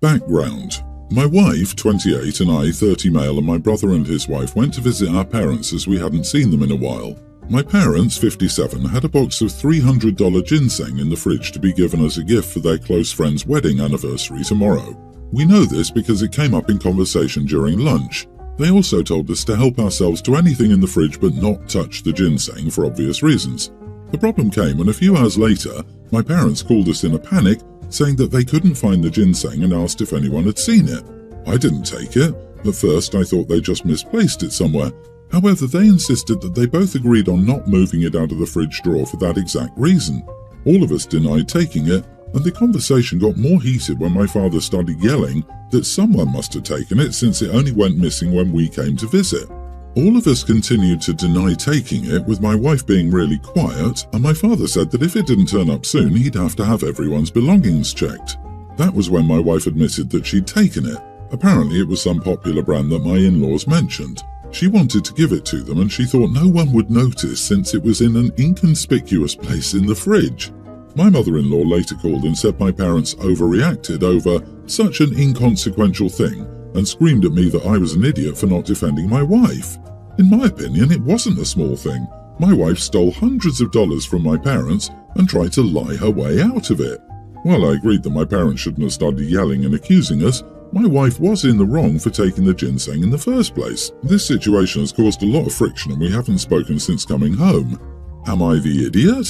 Background. My wife, 28, and I, 30 male, and my brother and his wife went to visit our parents as we hadn't seen them in a while. My parents, 57, had a box of $300 ginseng in the fridge to be given as a gift for their close friend's wedding anniversary tomorrow. We know this because it came up in conversation during lunch. They also told us to help ourselves to anything in the fridge but not touch the ginseng for obvious reasons. The problem came when a few hours later, my parents called us in a panic, saying that they couldn't find the ginseng and asked if anyone had seen it. I didn't take it. At first, I thought they just misplaced it somewhere. However, they insisted that they both agreed on not moving it out of the fridge drawer for that exact reason. All of us denied taking it, and the conversation got more heated when my father started yelling that someone must have taken it since it only went missing when we came to visit. All of us continued to deny taking it, with my wife being really quiet, and my father said that if it didn't turn up soon, he'd have to have everyone's belongings checked. That was when my wife admitted that she'd taken it. Apparently it was some popular brand that my in-laws mentioned. She wanted to give it to them, and she thought no one would notice since it was in an inconspicuous place in the fridge. My mother-in-law later called and said my parents overreacted over such an inconsequential thing and screamed at me that I was an idiot for not defending my wife. In my opinion, it wasn't a small thing. My wife stole hundreds of dollars from my parents and tried to lie her way out of it. While I agreed that my parents shouldn't have started yelling and accusing us, my wife was in the wrong for taking the ginseng in the first place. This situation has caused a lot of friction and we haven't spoken since coming home. Am I the idiot?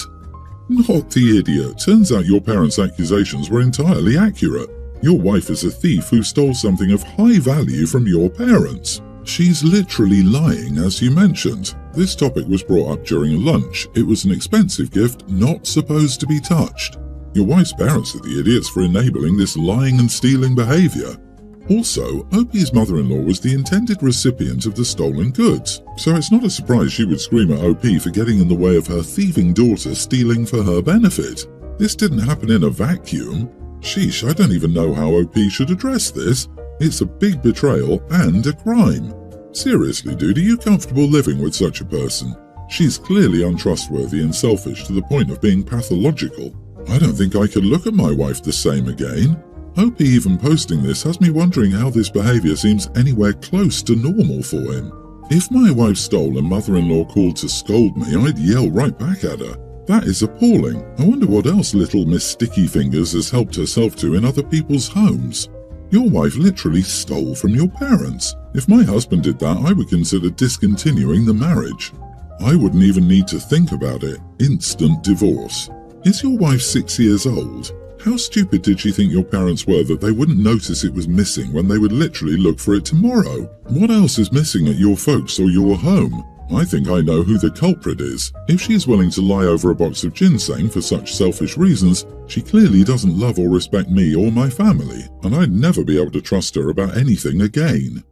Not the idiot. Turns out your parents' accusations were entirely accurate. Your wife is a thief who stole something of high value from your parents. She's literally lying, as you mentioned. This topic was brought up during a lunch. It was an expensive gift, not supposed to be touched. Your wife's parents are the idiots for enabling this lying and stealing behavior. Also, OP's mother-in-law was the intended recipient of the stolen goods, so it's not a surprise she would scream at OP for getting in the way of her thieving daughter stealing for her benefit. This didn't happen in a vacuum. Sheesh, I don't even know how OP should address this. It's a big betrayal and a crime. Seriously, dude, are you comfortable living with such a person? She's clearly untrustworthy and selfish to the point of being pathological. I don't think I could look at my wife the same again. OP even posting this has me wondering how this behavior seems anywhere close to normal for him. If my wife stole and mother-in-law called to scold me, I'd yell right back at her. That is appalling. I wonder what else little Miss Sticky Fingers has helped herself to in other people's homes. Your wife literally stole from your parents. If my husband did that, I would consider discontinuing the marriage. I wouldn't even need to think about it. Instant divorce. Is your wife 6 years old? How stupid did she think your parents were that they wouldn't notice it was missing when they would literally look for it tomorrow? What else is missing at your folks or your home? I think I know who the culprit is. If she is willing to lie over a box of ginseng for such selfish reasons, she clearly doesn't love or respect me or my family, and I'd never be able to trust her about anything again.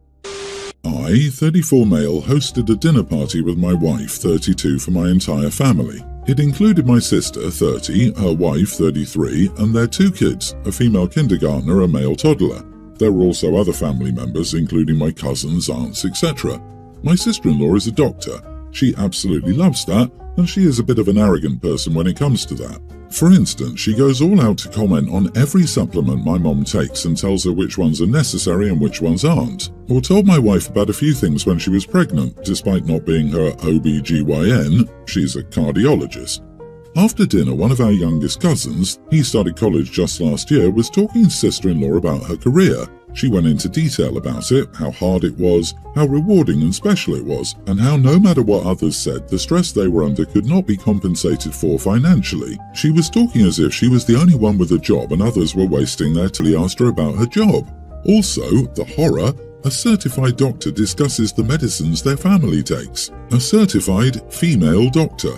I, 34 male, hosted a dinner party with my wife, 32, for my entire family. It included my sister, 30, her wife, 33, and their 2 kids, a female kindergartner, a male toddler. There were also other family members, including my cousins, aunts, etc. My sister-in-law is a doctor. She absolutely loves that, and she is a bit of an arrogant person when it comes to that. For instance, she goes all out to comment on every supplement my mom takes and tells her which ones are necessary and which ones aren't. Or told my wife about a few things when she was pregnant, despite not being her OBGYN, she's a cardiologist. After dinner, one of our youngest cousins, he started college just last year, was talking to sister-in-law about her career. She went into detail about it, how hard it was, how rewarding and special it was, and how no matter what others said, the stress they were under could not be compensated for financially. She was talking as if she was the only one with a job and others were wasting their time. He asked her about her job. Also, the horror, a certified doctor discusses the medicines their family takes. A certified female doctor.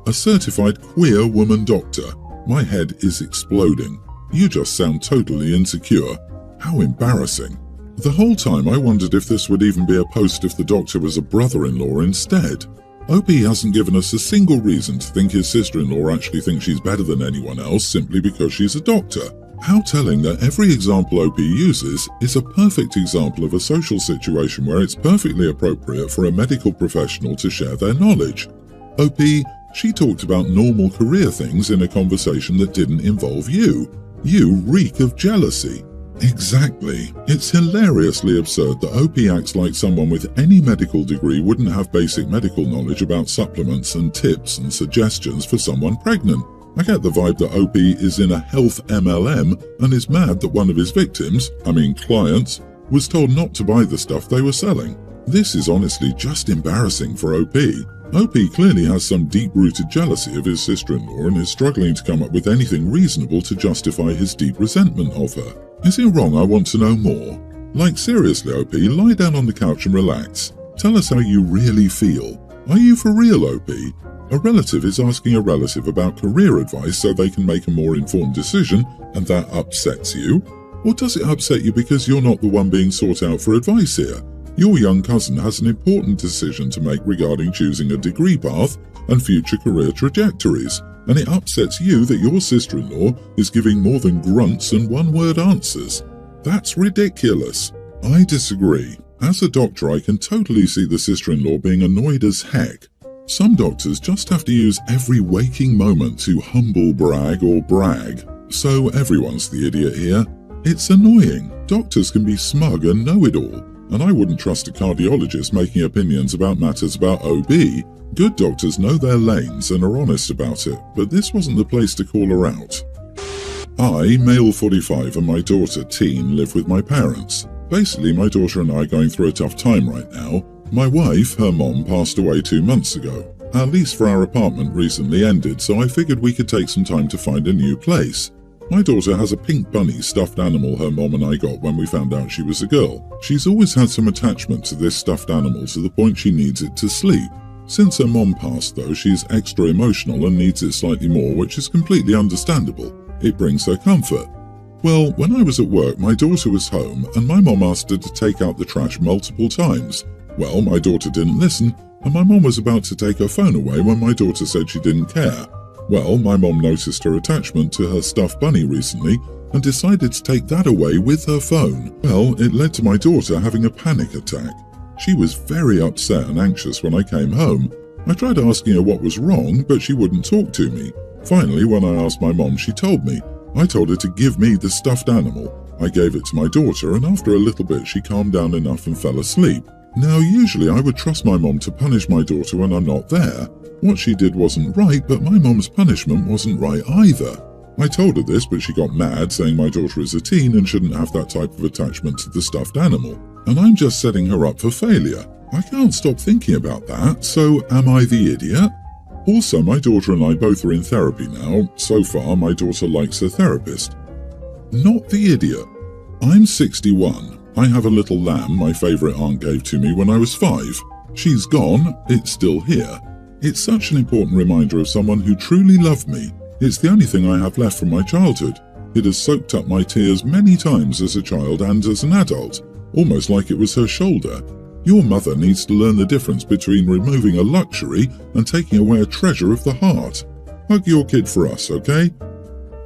A certified queer woman doctor. My head is exploding. You just sound totally insecure. How embarrassing. The whole time I wondered if this would even be a post if the doctor was a brother-in-law instead. OP hasn't given us a single reason to think his sister-in-law actually thinks she's better than anyone else simply because she's a doctor. How telling that every example OP uses is a perfect example of a social situation where it's perfectly appropriate for a medical professional to share their knowledge. OP, she talked about normal career things in a conversation that didn't involve you. You reek of jealousy. Exactly. It's hilariously absurd that OP acts like someone with any medical degree wouldn't have basic medical knowledge about supplements and tips and suggestions for someone pregnant. I get the vibe that OP is in a health MLM and is mad that one of his clients, was told not to buy the stuff they were selling. This is honestly just embarrassing for OP. OP clearly has some deep-rooted jealousy of his sister-in-law and is struggling to come up with anything reasonable to justify his deep resentment of her. Is it wrong? I want to know more. Like, seriously, OP, lie down on the couch and relax. Tell us how you really feel. Are you for real, OP? A relative is asking a relative about career advice so they can make a more informed decision, and that upsets you? Or does it upset you because you're not the one being sought out for advice here? Your young cousin has an important decision to make regarding choosing a degree path and future career trajectories, and it upsets you that your sister-in-law is giving more than grunts and one-word answers. That's ridiculous. I disagree. As a doctor, I can totally see the sister-in-law being annoyed as heck. Some doctors just have to use every waking moment to humble brag or brag, so everyone's the idiot here. It's annoying. Doctors can be smug and know-it-all, and I wouldn't trust a cardiologist making opinions about matters about OB. Good doctors know their lanes and are honest about it, but this wasn't the place to call her out. I, male 45, and my daughter, teen, live with my parents. Basically, my daughter and I are going through a tough time right now. My wife, her mom, passed away 2 months ago. Our lease for our apartment recently ended, so I figured we could take some time to find a new place. My daughter has a pink bunny stuffed animal her mom and I got when we found out she was a girl. She's always had some attachment to this stuffed animal to the point she needs it to sleep. Since her mom passed, though, she's extra emotional and needs it slightly more, which is completely understandable. It brings her comfort. Well, when I was at work, my daughter was home, and my mom asked her to take out the trash multiple times. Well, my daughter didn't listen, and my mom was about to take her phone away when my daughter said she didn't care. Well, my mom noticed her attachment to her stuffed bunny recently and decided to take that away with her phone. Well, it led to my daughter having a panic attack. She was very upset and anxious when I came home. I tried asking her what was wrong, but she wouldn't talk to me. Finally, when I asked my mom, she told me. I told her to give me the stuffed animal. I gave it to my daughter, and after a little bit she calmed down enough and fell asleep. Now, usually I would trust my mom to punish my daughter when I'm not there. What she did wasn't right, but my mom's punishment wasn't right either. I told her this, but she got mad, saying my daughter is a teen and shouldn't have that type of attachment to the stuffed animal. And I'm just setting her up for failure. I can't stop thinking about that, so am I the idiot? Also, my daughter and I both are in therapy now. So far, my daughter likes her therapist. Not the idiot. I'm 61. I have a little lamb my favourite aunt gave to me when I was 5. She's gone, it's still here. It's such an important reminder of someone who truly loved me. It's the only thing I have left from my childhood. It has soaked up my tears many times as a child and as an adult, almost like it was her shoulder. Your mother needs to learn the difference between removing a luxury and taking away a treasure of the heart. Hug your kid for us, okay?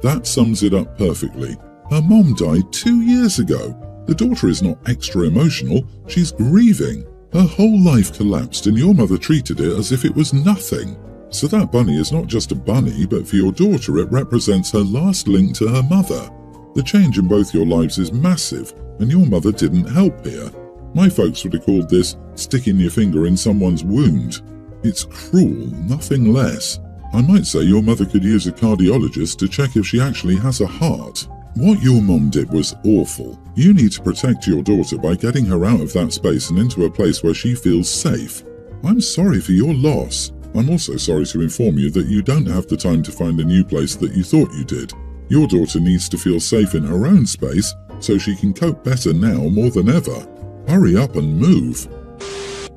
That sums it up perfectly. Her mom died 2 years ago. The daughter is not extra emotional, she's grieving. Her whole life collapsed and your mother treated it as if it was nothing. So that bunny is not just a bunny, but for your daughter it represents her last link to her mother. The change in both your lives is massive, and your mother didn't help here. My folks would have called this sticking your finger in someone's wound. It's cruel, nothing less. I might say your mother could use a cardiologist to check if she actually has a heart. What your mom did was awful. You need to protect your daughter by getting her out of that space and into a place where she feels safe. I'm sorry for your loss. I'm also sorry to inform you that you don't have the time to find a new place that you thought you did. Your daughter needs to feel safe in her own space so she can cope better now more than ever. Hurry up and move.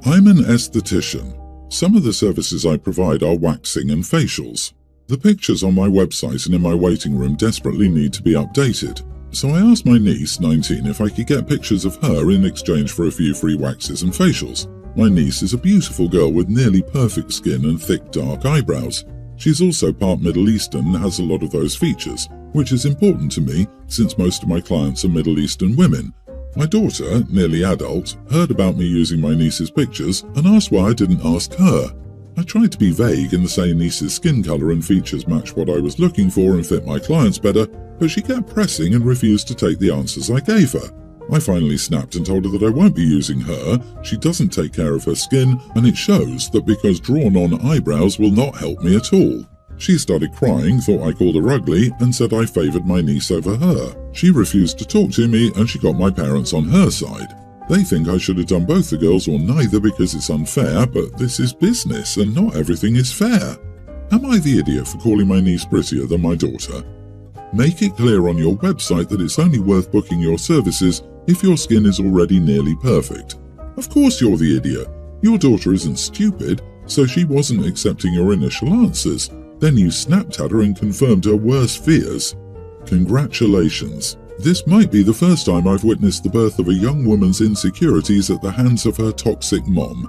I'm an esthetician. Some of the services I provide are waxing and facials. The pictures on my website and in my waiting room desperately need to be updated. So I asked my niece, 19, if I could get pictures of her in exchange for a few free waxes and facials. My niece is a beautiful girl with nearly perfect skin and thick dark eyebrows. She's also part Middle Eastern and has a lot of those features, which is important to me since most of my clients are Middle Eastern women. My daughter, nearly adult, heard about me using my niece's pictures and asked why I didn't ask her. I tried to be vague and say niece's skin colour and features match what I was looking for and fit my clients better, but she kept pressing and refused to take the answers I gave her. I finally snapped and told her that I won't be using her, she doesn't take care of her skin, and it shows that because drawn-on eyebrows will not help me at all. She started crying, thought I called her ugly, and said I favoured my niece over her. She refused to talk to me, and she got my parents on her side. They think I should have done both the girls or neither because it's unfair, but this is business and not everything is fair. Am I the idiot for calling my niece prettier than my daughter? Make it clear on your website that it's only worth booking your services if your skin is already nearly perfect. Of course you're the idiot. Your daughter isn't stupid, so she wasn't accepting your initial answers. Then you snapped at her and confirmed her worst fears. Congratulations. This might be the first time I've witnessed the birth of a young woman's insecurities at the hands of her toxic mom.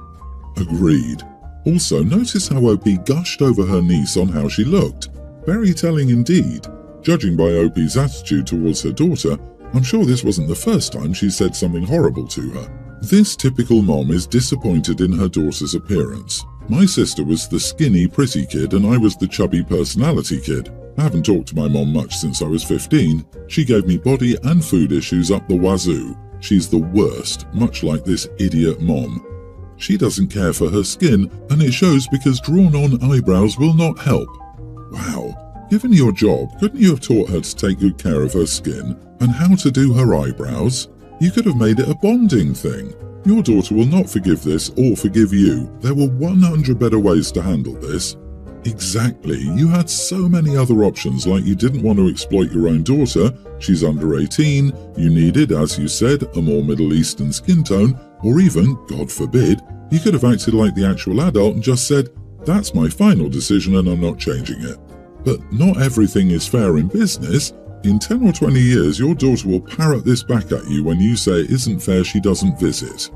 Agreed. Also, notice how OP gushed over her niece on how she looked. Very telling indeed. Judging by OP's attitude towards her daughter, I'm sure this wasn't the first time she said something horrible to her. This typical mom is disappointed in her daughter's appearance. My sister was the skinny, pretty kid and I was the chubby personality kid. I haven't talked to my mom much since I was 15. She gave me body and food issues up the wazoo. She's the worst, much like this idiot mom. She doesn't care for her skin, and it shows because drawn-on eyebrows will not help. Wow, given your job, couldn't you have taught her to take good care of her skin and how to do her eyebrows? You could have made it a bonding thing. Your daughter will not forgive this or forgive you. There were 100 better ways to handle this. Exactly, you had so many other options, like you didn't want to exploit your own daughter, she's under 18, you needed, as you said, a more Middle Eastern skin tone, or even, God forbid, you could have acted like the actual adult and just said, that's my final decision and I'm not changing it. But not everything is fair in business. In 10 or 20 years, your daughter will parrot this back at you when you say it isn't fair she doesn't visit.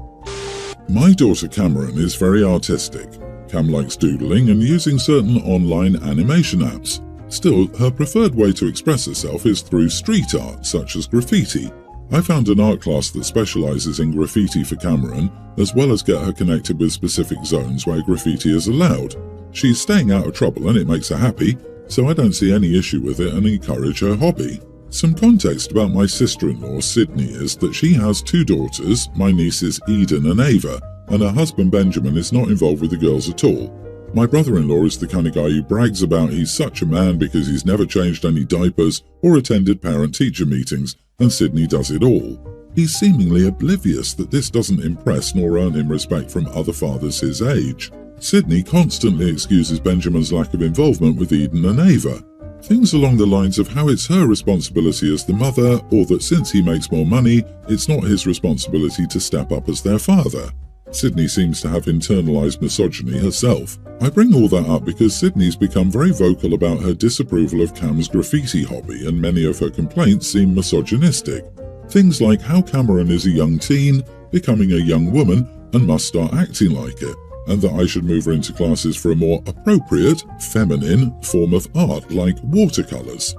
My daughter Cameron is very artistic. Cam likes doodling and using certain online animation apps. Still, her preferred way to express herself is through street art, such as graffiti. I found an art class that specializes in graffiti for Cameron, as well as get her connected with specific zones where graffiti is allowed. She's staying out of trouble and it makes her happy, so I don't see any issue with it and encourage her hobby. Some context about my sister-in-law, Sydney, is that she has 2 daughters, my nieces Eden and Ava, and her husband Benjamin is not involved with the girls at all. My brother-in-law is the kind of guy who brags about he's such a man because he's never changed any diapers or attended parent-teacher meetings, and Sydney does it all. He's seemingly oblivious that this doesn't impress nor earn him respect from other fathers his age. Sydney constantly excuses Benjamin's lack of involvement with Eden and Ava. Things along the lines of how it's her responsibility as the mother, or that since he makes more money, it's not his responsibility to step up as their father. Sydney seems to have internalized misogyny herself. I bring all that up because Sydney's become very vocal about her disapproval of Cam's graffiti hobby, and many of her complaints seem misogynistic. Things like how Cameron is a young teen, becoming a young woman, and must start acting like it, and that I should move her into classes for a more appropriate, feminine form of art like watercolors.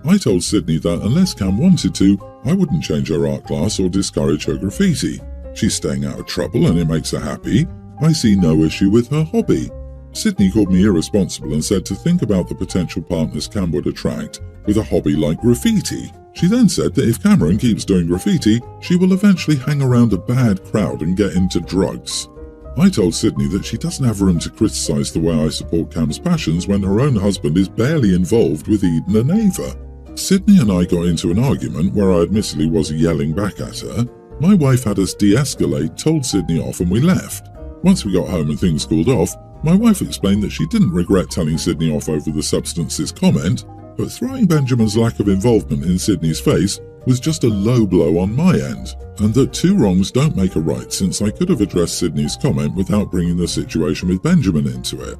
I told Sydney that unless Cam wanted to, I wouldn't change her art class or discourage her graffiti. She's staying out of trouble and it makes her happy. I see no issue with her hobby. Sydney called me irresponsible and said to think about the potential partners Cam would attract with a hobby like graffiti. She then said that if Cameron keeps doing graffiti, she will eventually hang around a bad crowd and get into drugs. I told Sydney that she doesn't have room to criticise the way I support Cam's passions when her own husband is barely involved with Eden and Ava. Sydney and I got into an argument where I admittedly was yelling back at her. My wife had us de-escalate, told Sydney off and we left. Once we got home and things cooled off, my wife explained that she didn't regret telling Sydney off over the substances comment, but throwing Benjamin's lack of involvement in Sydney's face was just a low blow on my end, and that 2 wrongs don't make a right since I could have addressed Sydney's comment without bringing the situation with Benjamin into it.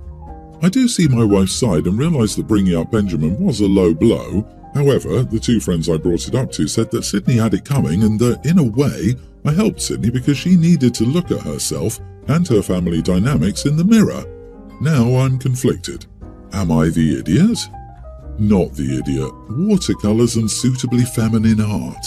I do see my wife's side and realise that bringing up Benjamin was a low blow. However, the 2 friends I brought it up to said that Sydney had it coming and that, in a way, I helped Sydney because she needed to look at herself and her family dynamics in the mirror. Now I'm conflicted. Am I the idiot? Not the idiot. Watercolours and suitably feminine art.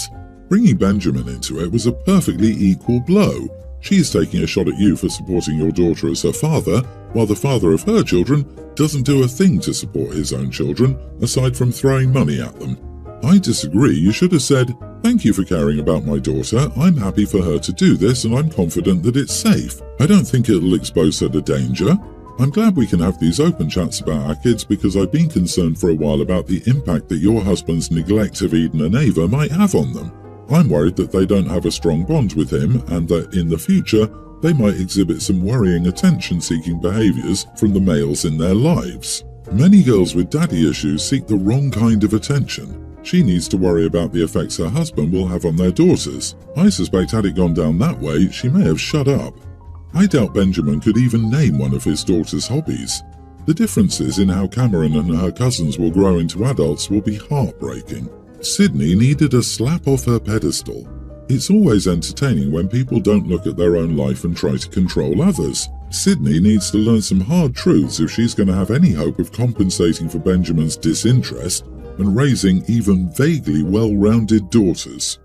Bringing Benjamin into it was a perfectly equal blow. She is taking a shot at you for supporting your daughter as her father, while the father of her children doesn't do a thing to support his own children, aside from throwing money at them. I disagree. You should have said, "Thank you for caring about my daughter. I'm happy for her to do this and I'm confident that it's safe. I don't think it'll expose her to danger. I'm glad we can have these open chats about our kids because I've been concerned for a while about the impact that your husband's neglect of Eden and Ava might have on them. I'm worried that they don't have a strong bond with him and that in the future they might exhibit some worrying attention-seeking behaviors from the males in their lives. Many girls with daddy issues seek the wrong kind of attention. She needs to worry about the effects her husband will have on their daughters. I suspect had it gone down that way, she may have shut up. I doubt Benjamin could even name one of his daughter's hobbies. The differences in how Cameron and her cousins will grow into adults will be heartbreaking. Sydney needed a slap off her pedestal. It's always entertaining when people don't look at their own life and try to control others. Sydney needs to learn some hard truths if she's going to have any hope of compensating for Benjamin's disinterest and raising even vaguely well-rounded daughters.